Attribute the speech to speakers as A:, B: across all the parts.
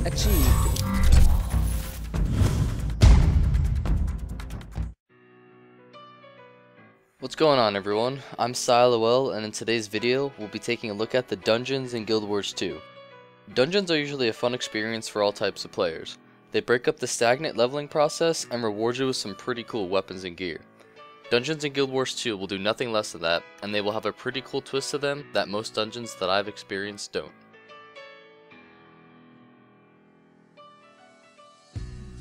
A: achieved.
B: What's going on, everyone? I'm Scylol, and in today's video we'll be taking a look at the dungeons in Guild Wars 2. Dungeons are usually a fun experience for all types of players. They break up the stagnant leveling process and reward you with some pretty cool weapons and gear. Dungeons in Guild Wars 2 will do nothing less than that, and they will have a pretty cool twist to them that most dungeons that I've experienced don't.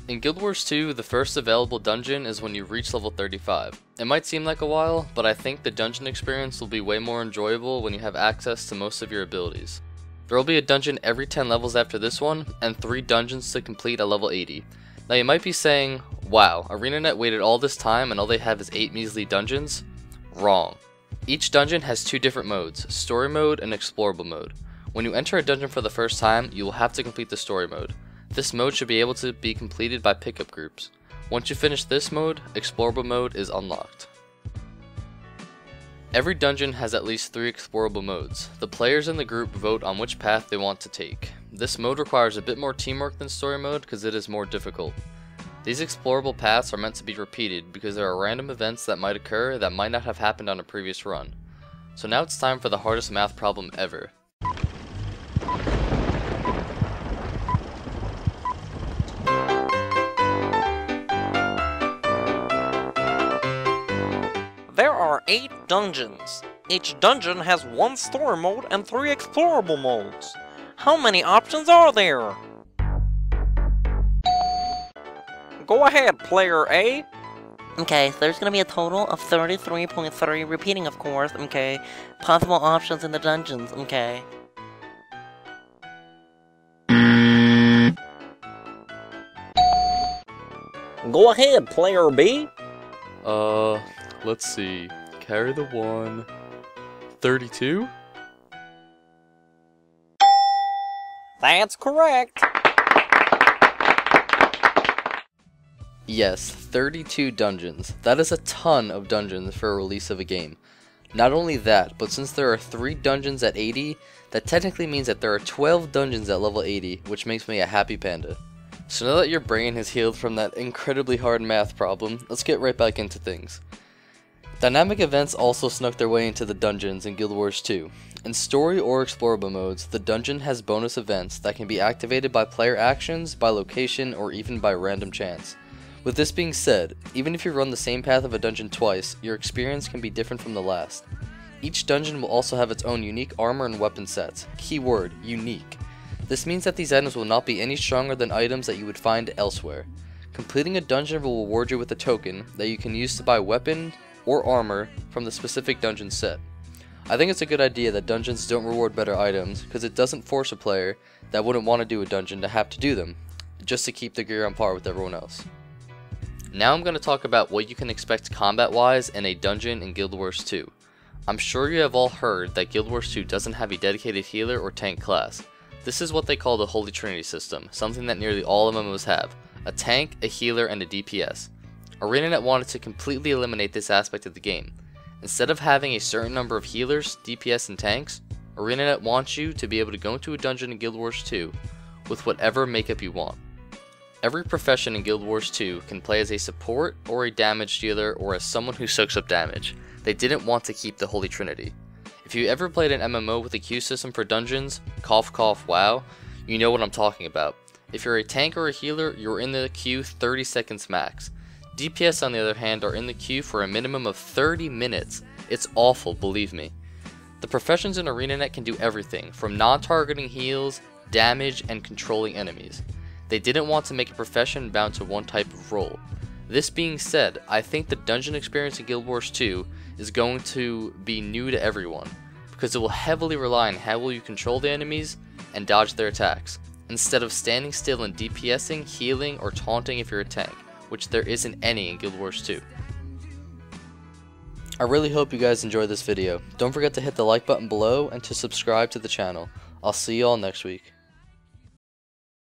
B: In Guild Wars 2, the first available dungeon is when you reach level 35. It might seem like a while, but I think the dungeon experience will be way more enjoyable when you have access to most of your abilities. There will be a dungeon every 10 levels after this one, and 3 dungeons to complete at level 80. Now you might be saying, wow, ArenaNet waited all this time and all they have is 8 measly dungeons? Wrong. Each dungeon has 2 different modes, story mode and explorable mode. When you enter a dungeon for the first time, you will have to complete the story mode. This mode should be able to be completed by pickup groups. Once you finish this mode, explorable mode is unlocked. Every dungeon has at least 3 explorable modes. The players in the group vote on which path they want to take. This mode requires a bit more teamwork than story mode because it is more difficult. These explorable paths are meant to be repeated because there are random events that might occur that might not have happened on a previous run. So now it's time for the hardest math problem ever.
C: There are 8 dungeons. Each dungeon has 1 story mode and 3 explorable modes. How many options are there? Go ahead, player A.
D: Okay, so there's gonna be a total of 33.3, repeating of course, okay, possible options in the dungeons, okay.
C: Go ahead, player B.
B: Let's see. Carry the 1. 32?
C: That's correct.
B: Yes, 32 dungeons. That is a ton of dungeons for a release of a game. Not only that, but since there are 3 dungeons at 80, that technically means that there are 12 dungeons at level 80, which makes me a happy panda. So now that your brain has healed from that incredibly hard math problem, let's get right back into things. Dynamic events also snuck their way into the dungeons in Guild Wars 2. In story or explorable modes, the dungeon has bonus events that can be activated by player actions, by location, or even by random chance. With this being said, even if you run the same path of a dungeon twice, your experience can be different from the last. Each dungeon will also have its own unique armor and weapon sets. Keyword, unique. This means that these items will not be any stronger than items that you would find elsewhere. Completing a dungeon will reward you with a token that you can use to buy weapon or armor from the specific dungeon set. I think it's a good idea that dungeons don't reward better items because it doesn't force a player that wouldn't want to do a dungeon to have to do them, just to keep the gear on par with everyone else. Now I'm going to talk about what you can expect combat wise in a dungeon in Guild Wars 2. I'm sure you have all heard that Guild Wars 2 doesn't have a dedicated healer or tank class. This is what they call the Holy Trinity system, something that nearly all MMOs have: a tank, a healer, and a DPS. ArenaNet wanted to completely eliminate this aspect of the game. Instead of having a certain number of healers, DPS, and tanks, ArenaNet wants you to be able to go into a dungeon in Guild Wars 2 with whatever makeup you want. Every profession in Guild Wars 2 can play as a support, or a damage dealer, or as someone who soaks up damage. They didn't want to keep the Holy Trinity. If you ever played an MMO with a queue system for dungeons, cough cough wow, you know what I'm talking about. If you're a tank or a healer, you're in the queue 30 seconds max. DPS on the other hand are in the queue for a minimum of 30 minutes. It's awful, believe me. The professions in ArenaNet can do everything, from non-targeting heals, damage, and controlling enemies. They didn't want to make a profession bound to one type of role. This being said, I think the dungeon experience in Guild Wars 2 is going to be new to everyone, because it will heavily rely on how well you control the enemies and dodge their attacks, instead of standing still and DPSing, healing, or taunting if you're a tank, which there isn't any in Guild Wars 2. I really hope you guys enjoyed this video. Don't forget to hit the like button below and to subscribe to the channel. I'll see you all next week.